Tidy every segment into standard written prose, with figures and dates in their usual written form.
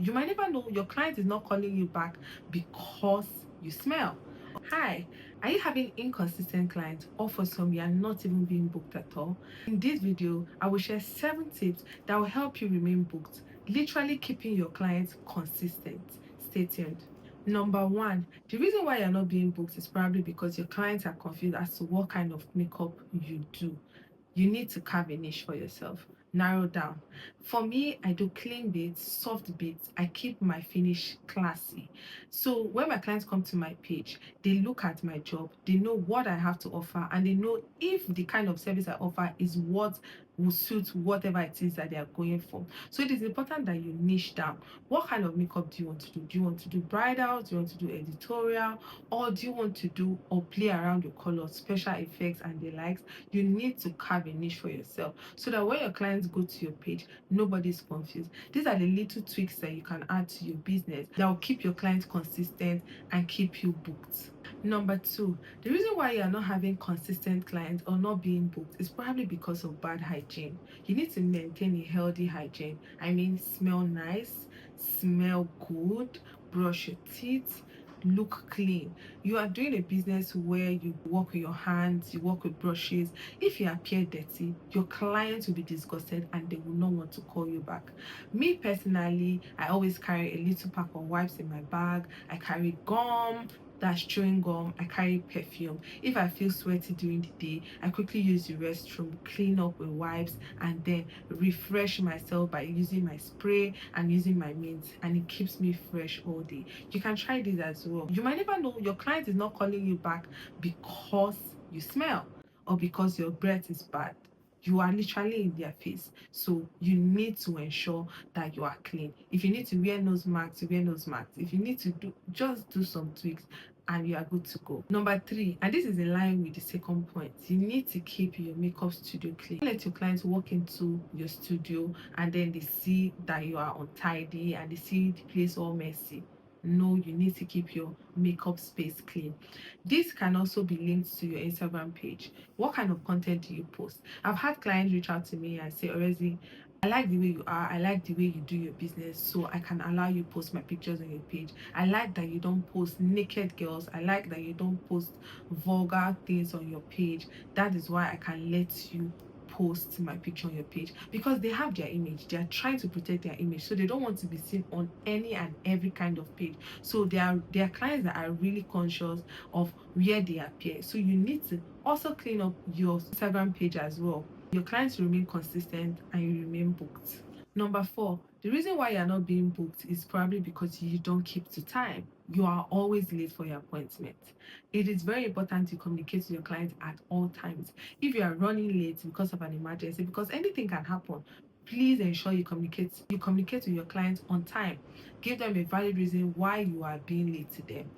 You might never know your client is not calling you back because you smell. Hi, are you having inconsistent clients, or for some you are not even being booked at all? In this video, I will share 7 tips that will help you remain booked, literally keeping your clients consistent. Stay tuned. Number 1, the reason why you're not being booked is probably because your clients are confused as to what kind of makeup you do. You need to carve a niche for yourself. Narrow down. For me, I do clean beats, soft beats. I keep my finish classy. So when my clients come to my page, they look at my job, they know what I have to offer, and they know if the kind of service I offer is what will suit whatever it is that they are going for. So it is important that you niche down. What kind of makeup do you want to do? Do you want to do bridal? Do you want to do editorial? Or do you want to do or play around with colors, special effects, and the likes? You need to carve a niche for yourself so that when your clients go to your page, nobody's confused. These are the little tweaks that you can add to your business that will keep your clients consistent and keep you booked. Number 2, the reason why you are not having consistent clients or not being booked is probably because of bad hygiene. You need to maintain a healthy hygiene. I mean, smell nice, smell good, brush your teeth, look clean. You are doing a business where you work with your hands, you work with brushes. If you appear dirty, your clients will be disgusted and they will not want to call you back. Me personally, I always carry a little pack of wipes in my bag. I carry gum, that's chewing gum. I carry perfume. If I feel sweaty during the day, I quickly use the restroom, clean up with wipes, and then refresh myself by using my spray and using my mint, and it keeps me fresh all day. You can try this as well. You might never know your client is not calling you back because you smell or because your breath is bad. You are literally in their face, so you need to ensure that you are clean. If you need to wear nose masks, you wear nose masks. If you need to do some tweaks, and you are good to go. Number 3, and this is in line with the second point, you need to keep your makeup studio clean. Don't let your clients walk into your studio and then they see that you are untidy and they see the place all messy. No, you need to keep your makeup space clean. This can also be linked to your Instagram page. What kind of content do you post? I've had clients reach out to me and say, Orezi, I like the way you are. I like the way you do your business, so I can allow you post my pictures on your page. I like that you don't post naked girls. I like that you don't post vulgar things on your page. That is why I can let you post my picture on your page, because they have their image. They are trying to protect their image, so they don't want to be seen on any and every kind of page. So there are clients that are really conscious of where they appear. So you need to also clean up your Instagram page as well. Your clients remain consistent and you remain booked. Number 4, the reason why you're not being booked is probably because you don't keep to time. You are always late for your appointment. It is very important to communicate to your clients at all times. If you are running late because of an emergency, because anything can happen, please ensure you communicate to your clients on time. Give them a valid reason why you are being late to them.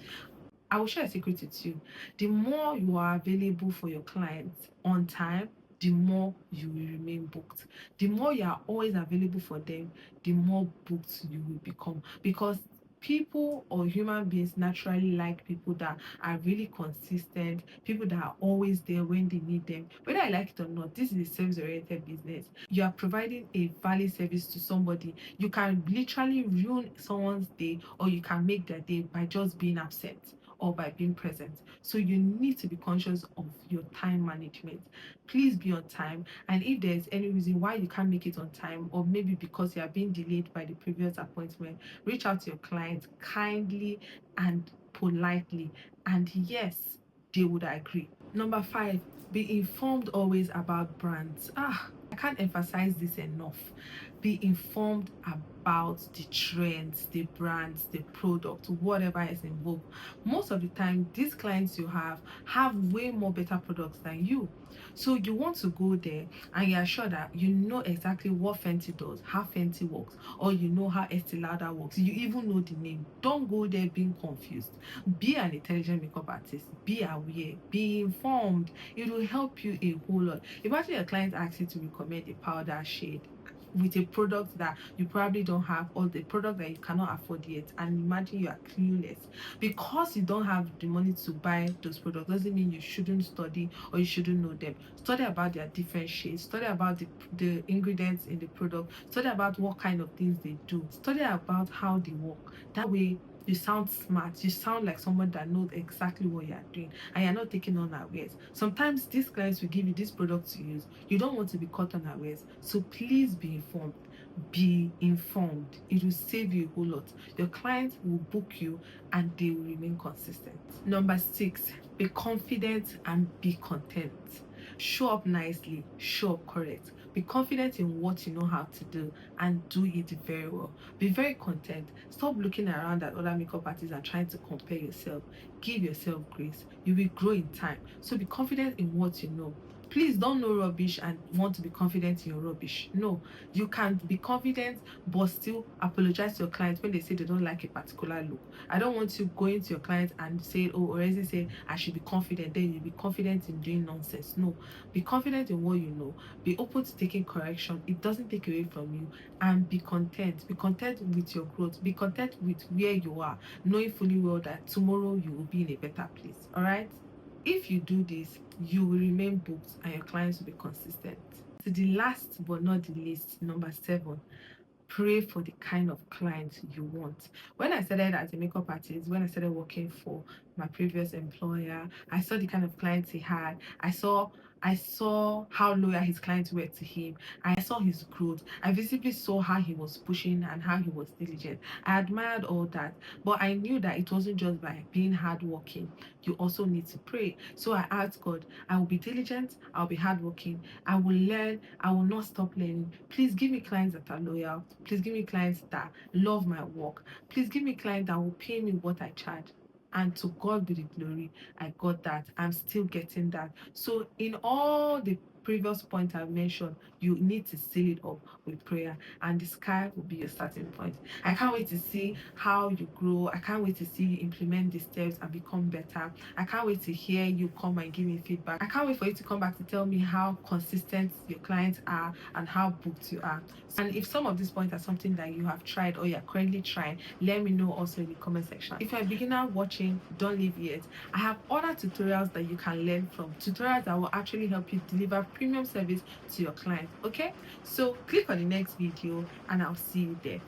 I will share a secret with you. The more you are available for your clients on time, the more you will remain booked. The more you are always available for them, the more booked you will become. Because people or human beings naturally like people that are really consistent, people that are always there when they need them. Whether I like it or not, this is a service-oriented business. You are providing a valid service to somebody. You can literally ruin someone's day, or you can make their day by just being absent or by being present. So you need to be conscious of your time management. Please be on time. And if there's any reason why you can't make it on time, or maybe because you are being delayed by the previous appointment, reach out to your client kindly and politely. And yes, they would agree. Number 5, be informed always about brands. I can't emphasize this enough. Be informed about the trends, the brands, the product, whatever is in vogue. Most of the time, these clients you have way more better products than you. So you want to go there and you're sure that you know exactly what Fenty does, how Fenty works, or you know how Estee Lauder works. You even know the name. Don't go there being confused. Be an intelligent makeup artist. Be aware. Be informed. It will help you a whole lot. Imagine your client asks you to recommend a powder shade. with a product that you probably don't have, or the product that you cannot afford yet, and imagine you are clueless. Because you don't have the money to buy those products doesn't mean you shouldn't study or you shouldn't know them. Study about their different shades, study about the ingredients in the product, study about what kind of things they do, study about how they work. That way you sound smart, you sound like someone that knows exactly what you're doing, and you're not taking unawares. Sometimes these clients will give you this product to use, you don't want to be caught unawares, so please be informed. Be informed, it will save you a whole lot. Your clients will book you and they will remain consistent. Number 6, be confident and be content. Show up nicely, show up correct. Be confident in what you know how to do and do it very well. Be very content. Stop looking around at other makeup artists and trying to compare yourself. Give yourself grace. You will grow in time. So be confident in what you know. Please don't know rubbish and want to be confident in your rubbish. No, you can be confident but still apologize to your client when they say they don't like a particular look. I don't want you going to your client and say, oh, already say I should be confident, then you'll be confident in doing nonsense. No, be confident in what you know. Be open to taking correction. It doesn't take away from you. And be content. Be content with your growth. Be content with where you are, knowing fully well that tomorrow you will be in a better place. All right? If you do this, you will remain booked and your clients will be consistent. So the last but not the least, number 7, pray for the kind of client you want. When I started as a makeup artist, when I started working for my previous employer, I saw the kind of clients he had. I saw how loyal his clients were to him. I saw his growth. I visibly saw how he was pushing and how he was diligent. I admired all that, but I knew that it wasn't just by being hardworking. You also need to pray. So I asked God, I will be diligent, I'll be hardworking, I will learn, I will not stop learning. Please give me clients that are loyal. Please give me clients that love my work. Please give me clients that will pay me what I charge. And to God be the glory, I got that. I'm still getting that. So in all the previous points I've mentioned, you need to seal it up with prayer, and the sky will be your starting point. I can't wait to see how you grow. I can't wait to see you implement the steps and become better. I can't wait to hear you come and give me feedback. I can't wait for you to come back to tell me how consistent your clients are and how booked you are. And if some of these points are something that you have tried or you're currently trying, let me know also in the comment section. If you're a beginner watching, don't leave yet. I have other tutorials that you can learn from, tutorials that will actually help you deliver premium service to your clients. Okay, so click on the next video and I'll see you there.